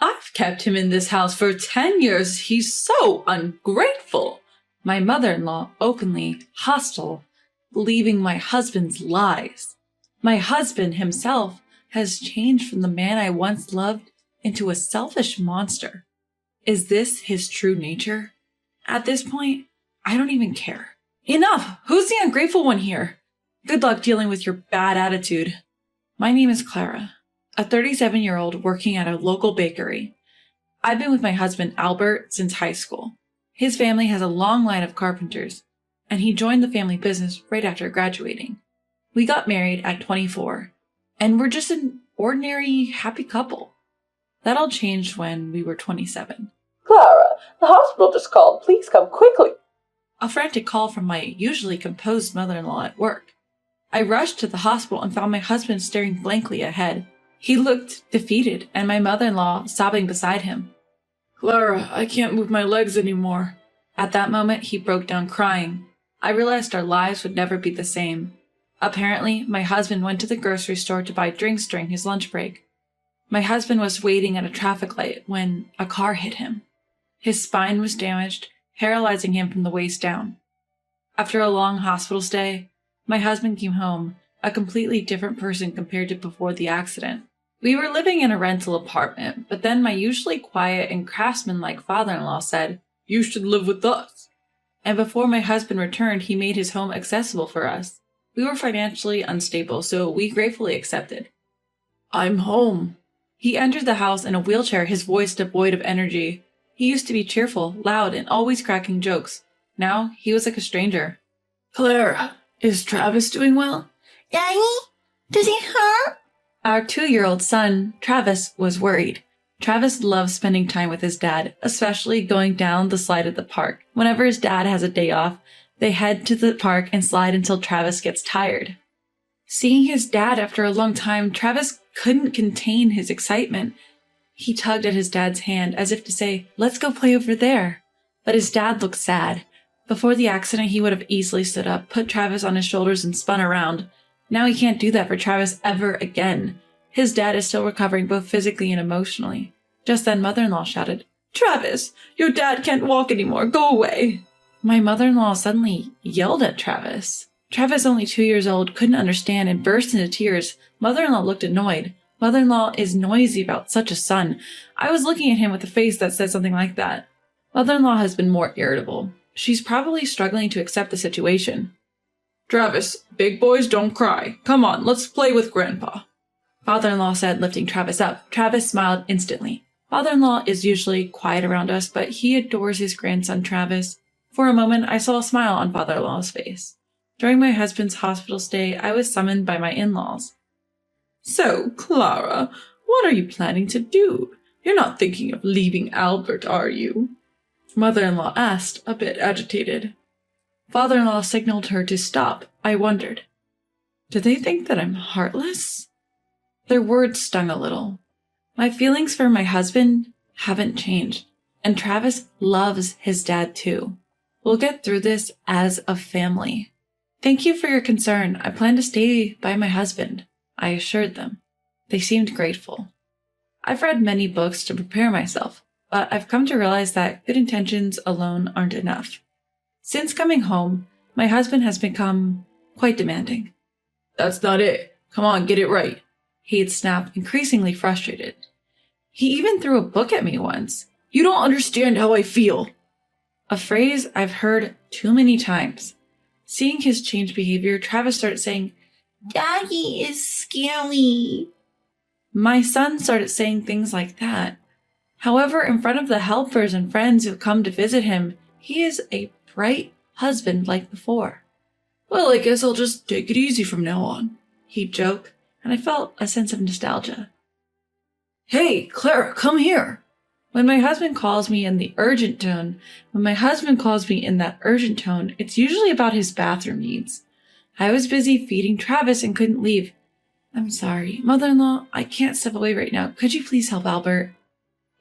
I've kept him in this house for 10 years. He's so ungrateful. My mother-in-law openly hostile, believing my husband's lies. My husband himself has changed from the man I once loved into a selfish monster. Is this his true nature? At this point, I don't even care. Enough! Who's the ungrateful one here? Good luck dealing with your bad attitude. My name is Clara, a 37-year-old working at a local bakery. I've been with my husband Albert since high school. His family has a long line of carpenters, and he joined the family business right after graduating. We got married at 24, and we're just an ordinary, happy couple. That all changed when we were 27. Clara, the hospital just called. Please come quickly. A frantic call from my usually composed mother-in-law at work. I rushed to the hospital and found my husband staring blankly ahead. He looked defeated, and my mother-in-law sobbing beside him. Clara, I can't move my legs anymore. At that moment, he broke down crying. I realized our lives would never be the same. Apparently, my husband went to the grocery store to buy drinks during his lunch break. My husband was waiting at a traffic light when a car hit him. His spine was damaged, paralyzing him from the waist down. After a long hospital stay, my husband came home, a completely different person compared to before the accident. We were living in a rental apartment, but then my usually quiet and craftsman-like father-in-law said, "You should live with us." And before my husband returned, he made his home accessible for us. We were financially unstable, so we gratefully accepted. I'm home. He entered the house in a wheelchair, his voice devoid of energy. He used to be cheerful, loud, and always cracking jokes. Now, he was like a stranger. Clara, is Travis doing well? Daddy, does he hurt? Our 2-year-old son, Travis, was worried. Travis loves spending time with his dad, especially going down the slide at the park. Whenever his dad has a day off, they head to the park and slide until Travis gets tired. Seeing his dad after a long time, Travis couldn't contain his excitement. He tugged at his dad's hand as if to say, "Let's go play over there." But his dad looked sad. Before the accident, he would have easily stood up, put Travis on his shoulders, and spun around. Now he can't do that for Travis ever again. His dad is still recovering both physically and emotionally. Just then, mother-in-law shouted, "Travis, your dad can't walk anymore. Go away." My mother-in-law suddenly yelled at Travis. Travis, only 2 years old, couldn't understand and burst into tears. Mother-in-law looked annoyed. Mother-in-law is noisy about such a son. I was looking at him with a face that said something like that. Mother-in-law has been more irritable. She's probably struggling to accept the situation. Travis, big boys don't cry. Come on, let's play with Grandpa. Father-in-law said, lifting Travis up. Travis smiled instantly. Father-in-law is usually quiet around us, but he adores his grandson Travis. For a moment, I saw a smile on father-in-law's face. During my husband's hospital stay, I was summoned by my in-laws. So, Clara, what are you planning to do? You're not thinking of leaving Albert, are you? Mother-in-law asked, a bit agitated. Father-in-law signaled her to stop. I wondered, do they think that I'm heartless? Their words stung a little. My feelings for my husband haven't changed, and Travis loves his dad too. We'll get through this as a family. Thank you for your concern. I plan to stay by my husband, I assured them. They seemed grateful. I've read many books to prepare myself, but I've come to realize that good intentions alone aren't enough. Since coming home, my husband has become quite demanding. That's not it. Come on, get it right. He'd snap, increasingly frustrated. He even threw a book at me once. You don't understand how I feel. A phrase I've heard too many times. Seeing his changed behavior, Travis started saying, Daddy is scary. My son started saying things like that. However, in front of the helpers and friends who come to visit him, he is a bright husband like before. Well, I guess I'll just take it easy from now on, he'd joke, and I felt a sense of nostalgia. Hey, Clara, come here. When my husband calls me in that urgent tone, it's usually about his bathroom needs. I was busy feeding Travis and couldn't leave. I'm sorry, mother-in-law, I can't step away right now. Could you please help Albert?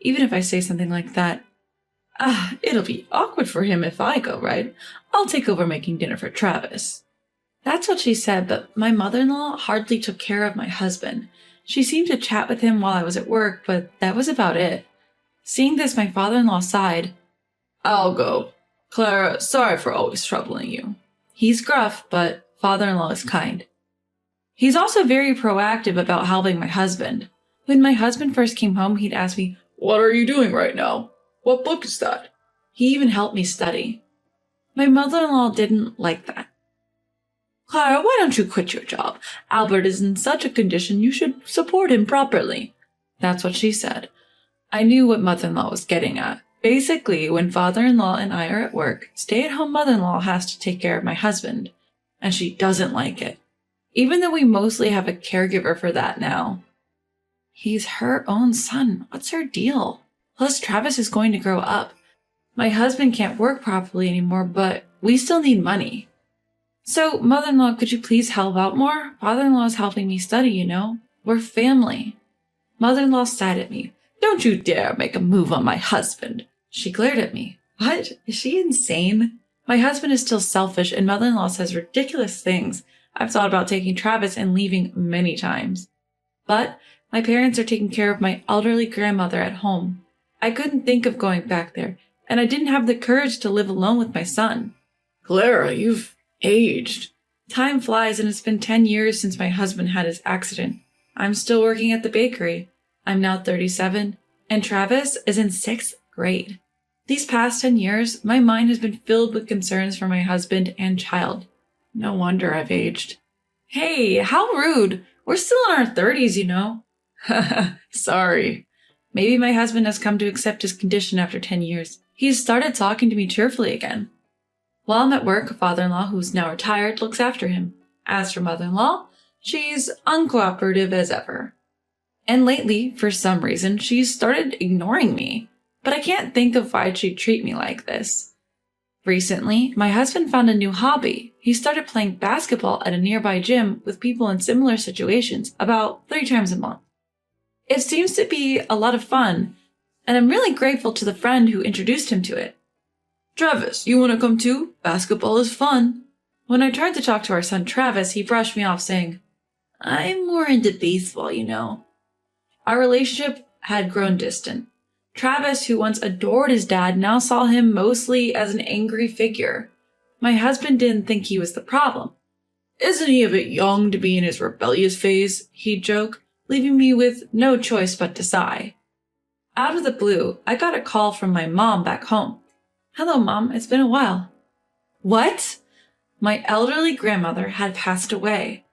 Even if I say something like that, it'll be awkward for him if I go, right? I'll take over making dinner for Travis. That's what she said, but my mother-in-law hardly took care of my husband. She seemed to chat with him while I was at work, but that was about it. Seeing this, my father-in-law sighed. I'll go. Clara, sorry for always troubling you. He's gruff, but father-in-law is kind. He's also very proactive about helping my husband. When my husband first came home, he'd ask me, What are you doing right now? What book is that? He even helped me study. My mother-in-law didn't like that. Clara, why don't you quit your job? Albert is in such a condition you should support him properly. That's what she said. I knew what mother-in-law was getting at. Basically, when father-in-law and I are at work, stay-at-home mother-in-law has to take care of my husband. And she doesn't like it. Even though we mostly have a caregiver for that now. He's her own son. What's her deal? Plus, Travis is going to grow up. My husband can't work properly anymore, but we still need money. So, mother-in-law, could you please help out more? Father-in-law is helping me study, you know. We're family. Mother-in-law sighed at me. Don't you dare make a move on my husband. She glared at me. What? Is she insane? My husband is still selfish and mother-in-law says ridiculous things. I've thought about taking Travis and leaving many times. But my parents are taking care of my elderly grandmother at home. I couldn't think of going back there, and I didn't have the courage to live alone with my son. Clara, you've aged. Time flies and it's been 10 years since my husband had his accident. I'm still working at the bakery. I'm now 37, and Travis is in 6th grade. These past 10 years, my mind has been filled with concerns for my husband and child. No wonder I've aged. Hey, how rude. We're still in our 30s, you know. Sorry. Maybe my husband has come to accept his condition after 10 years. He's started talking to me cheerfully again. While I'm at work, father-in-law, who's now retired, looks after him. As for mother-in-law, she's uncooperative as ever. And lately, for some reason, she's started ignoring me. But I can't think of why she'd treat me like this. Recently, my husband found a new hobby. He started playing basketball at a nearby gym with people in similar situations about 3 times a month. It seems to be a lot of fun, and I'm really grateful to the friend who introduced him to it. Travis, you want to come too? Basketball is fun. When I tried to talk to our son Travis, he brushed me off saying, I'm more into baseball, you know. Our relationship had grown distant. Travis, who once adored his dad, now saw him mostly as an angry figure. My husband didn't think he was the problem. Isn't he a bit young to be in his rebellious phase? He'd joke, leaving me with no choice but to sigh. Out of the blue, I got a call from my mom back home. Hello, Mom, it's been a while. What? My elderly grandmother had passed away.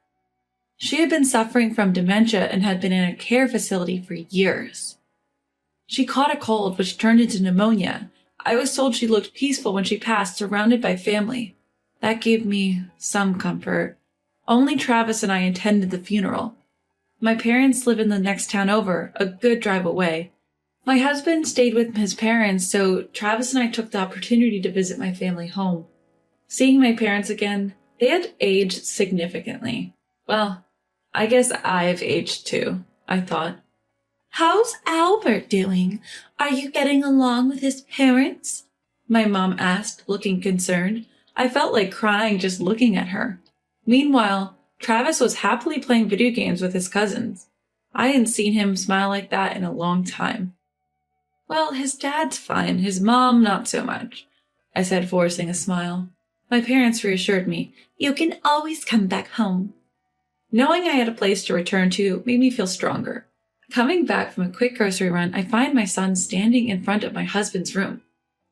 She had been suffering from dementia and had been in a care facility for years. She caught a cold, which turned into pneumonia. I was told she looked peaceful when she passed, surrounded by family. That gave me some comfort. Only Travis and I attended the funeral. My parents live in the next town over, a good drive away. My husband stayed with his parents, so Travis and I took the opportunity to visit my family home. Seeing my parents again, they had aged significantly. Well, I guess I've aged too, I thought. How's Albert doing? Are you getting along with his parents? My mom asked, looking concerned. I felt like crying just looking at her. Meanwhile, Travis was happily playing video games with his cousins. I hadn't seen him smile like that in a long time. Well, his dad's fine, his mom not so much, I said, forcing a smile. My parents reassured me, You can always come back home. Knowing I had a place to return to made me feel stronger. Coming back from a quick grocery run, I find my son standing in front of my husband's room.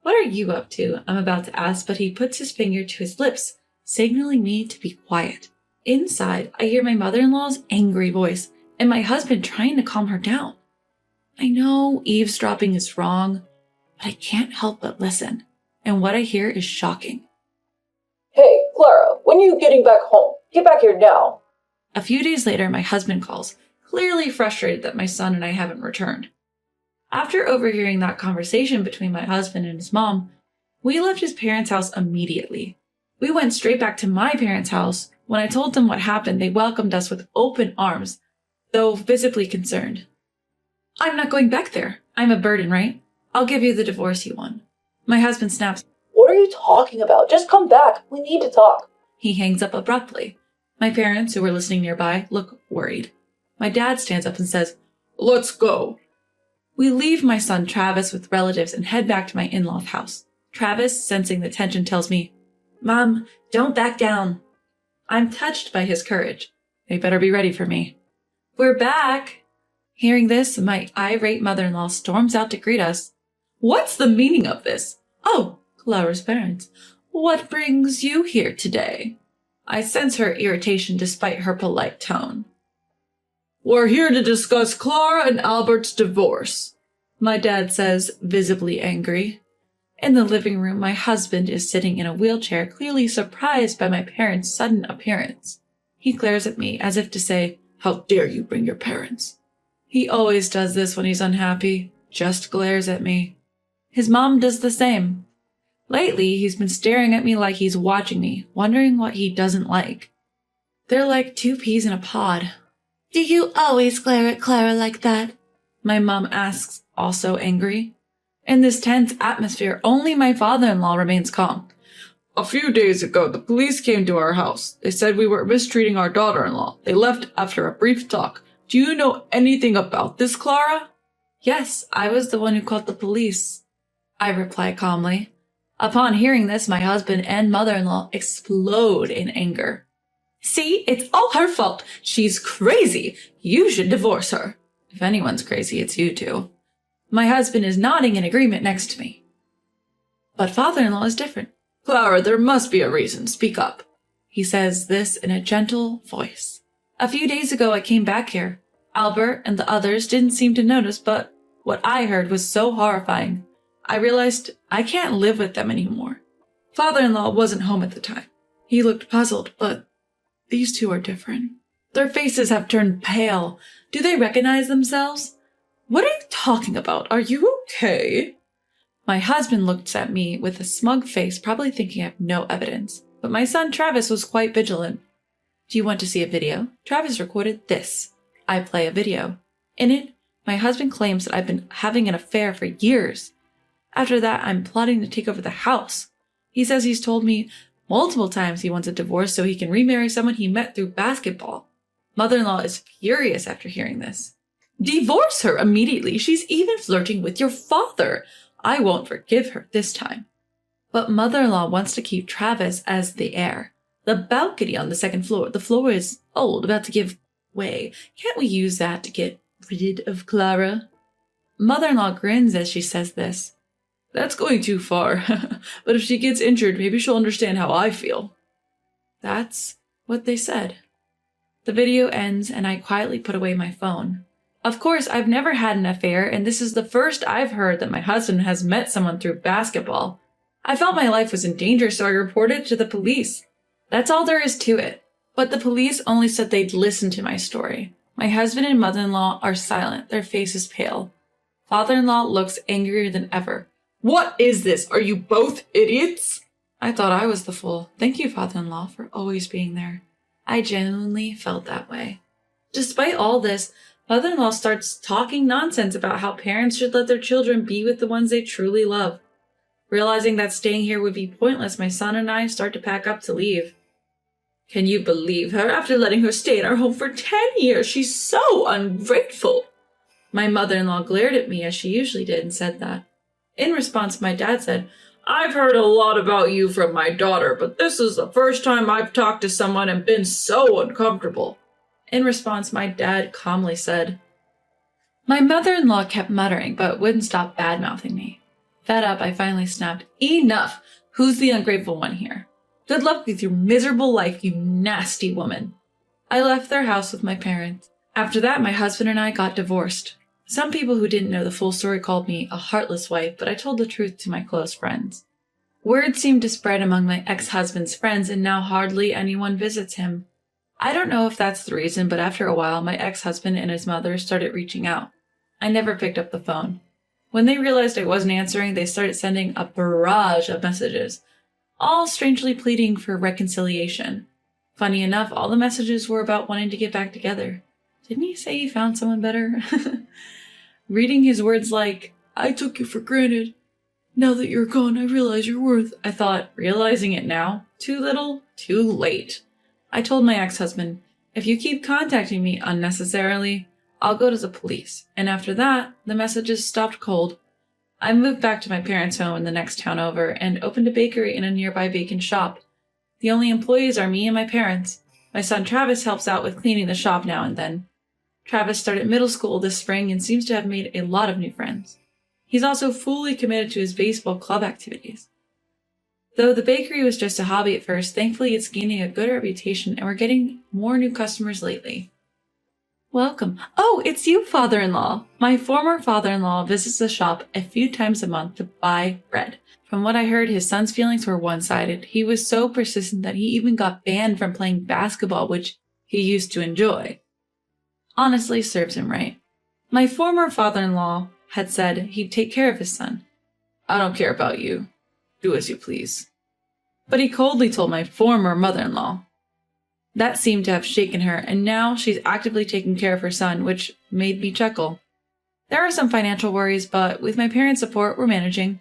What are you up to? I'm about to ask, but he puts his finger to his lips, signaling me to be quiet. Inside, I hear my mother-in-law's angry voice and my husband trying to calm her down. I know eavesdropping is wrong, but I can't help but listen, and what I hear is shocking. Hey, Clara, when are you getting back home? Get back here now. A few days later, my husband calls, clearly frustrated that my son and I haven't returned. After overhearing that conversation between my husband and his mom, we left his parents' house immediately. We went straight back to my parents' house. When I told them what happened, they welcomed us with open arms, though visibly concerned. I'm not going back there. I'm a burden, right? I'll give you the divorce you want. My husband snaps. What are you talking about? Just come back. We need to talk. He hangs up abruptly. My parents, who were listening nearby, look worried. My dad stands up and says, "Let's go." We leave my son Travis with relatives and head back to my in-law's house. Travis, sensing the tension, tells me, "Mom, don't back down." I'm touched by his courage. They better be ready for me. "We're back." Hearing this, my irate mother-in-law storms out to greet us. "What's the meaning of this?" "Oh, Clara's parents. What brings you here today?" I sense her irritation despite her polite tone. "We're here to discuss Clara and Albert's divorce," my dad says, visibly angry. In the living room, my husband is sitting in a wheelchair, clearly surprised by my parents' sudden appearance. He glares at me as if to say, "How dare you bring your parents?" He always does this when he's unhappy, just glares at me. His mom does the same. Lately, he's been staring at me like he's watching me, wondering what he doesn't like. They're like two peas in a pod. Do you always glare at Clara like that? My mom asks, also angry. In this tense atmosphere, only my father-in-law remains calm. "A few days ago, the police came to our house. They said we were mistreating our daughter-in-law. They left after a brief talk. Do you know anything about this, Clara?" "Yes, I was the one who called the police," I reply calmly. Upon hearing this, my husband and mother-in-law explode in anger. "See, it's all her fault. She's crazy. You should divorce her." If anyone's crazy, it's you two. My husband is nodding in agreement next to me. But father-in-law is different. "Clara, there must be a reason. Speak up." He says this in a gentle voice. "A few days ago I came back here. Albert and the others didn't seem to notice, but what I heard was so horrifying. I realized I can't live with them anymore." Father-in-law wasn't home at the time. He looked puzzled, but these two are different. Their faces have turned pale. Do they recognize themselves? "What are you talking about? Are you okay?" My husband looks at me with a smug face, probably thinking I have no evidence. But my son Travis was quite vigilant. "Do you want to see a video? Travis recorded this." I play a video. In it, my husband claims that I've been having an affair for years. After that, I'm plotting to take over the house. He says he's told me multiple times he wants a divorce so he can remarry someone he met through basketball. Mother-in-law is furious after hearing this. "Divorce her immediately. She's even flirting with your father. I won't forgive her this time." But mother-in-law wants to keep Travis as the heir. The balcony on the second floor. The floor is old, about to give way. Can't we use that to get rid of Clara? Mother-in-law grins as she says this. "That's going too far. But if she gets injured, maybe she'll understand how I feel." That's what they said. The video ends and I quietly put away my phone. Of course, I've never had an affair, and this is the first I've heard that my husband has met someone through basketball. I felt my life was in danger, so I reported to the police. That's all there is to it. But the police only said they'd listen to my story. My husband and mother-in-law are silent, their faces pale. Father-in-law looks angrier than ever. "What is this? Are you both idiots?" I thought I was the fool. Thank you, father-in-law, for always being there. I genuinely felt that way. Despite all this, mother-in-law starts talking nonsense about how parents should let their children be with the ones they truly love. Realizing that staying here would be pointless, my son and I start to pack up to leave. "Can you believe her? After letting her stay in our home for 10 years, she's so ungrateful." My mother-in-law glared at me as she usually did and said that. In response, my dad said, "I've heard a lot about you from my daughter, but this is the first time I've talked to someone and been so uncomfortable." In response, my dad calmly said. My mother-in-law kept muttering, but wouldn't stop bad-mouthing me. Fed up, I finally snapped, "Enough! Who's the ungrateful one here? Good luck with your miserable life, you nasty woman." I left their house with my parents. After that, my husband and I got divorced. Some people who didn't know the full story called me a heartless wife, but I told the truth to my close friends. Word seemed to spread among my ex-husband's friends, and now hardly anyone visits him. I don't know if that's the reason, but after a while, my ex-husband and his mother started reaching out. I never picked up the phone. When they realized I wasn't answering, they started sending a barrage of messages, all strangely pleading for reconciliation. Funny enough, all the messages were about wanting to get back together. Didn't he say he found someone better? Reading his words like, "I took you for granted. Now that you're gone, I realize your worth." I thought, realizing it now? Too little, too late. I told my ex-husband, If you keep contacting me unnecessarily, I'll go to the police. And after that, the messages stopped cold. I moved back to my parents' home in the next town over and opened a bakery in a nearby vacant shop. The only employees are me and my parents. My son Travis helps out with cleaning the shop now and then. Travis started middle school this spring and seems to have made a lot of new friends. He's also fully committed to his baseball club activities. Though the bakery was just a hobby at first, thankfully it's gaining a good reputation and we're getting more new customers lately. Welcome. Oh, it's you, father-in-law. My former father-in-law visits the shop a few times a month to buy bread. From what I heard, his son's feelings were one-sided. He was so persistent that he even got banned from playing basketball, which he used to enjoy. Honestly, serves him right. My former father-in-law had said he'd take care of his son. I don't care about you. Do as you please. But he coldly told my former mother-in-law. That seemed to have shaken her, and now she's actively taking care of her son, which made me chuckle. There are some financial worries, but with my parents' support, we're managing.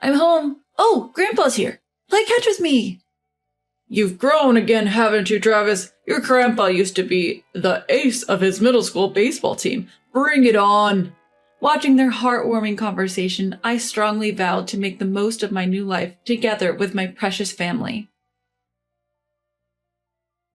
I'm home. Oh, Grandpa's here. Play catch with me. You've grown again, haven't you, Travis? Your grandpa used to be the ace of his middle school baseball team. Bring it on. Watching their heartwarming conversation, I strongly vowed to make the most of my new life together with my precious family.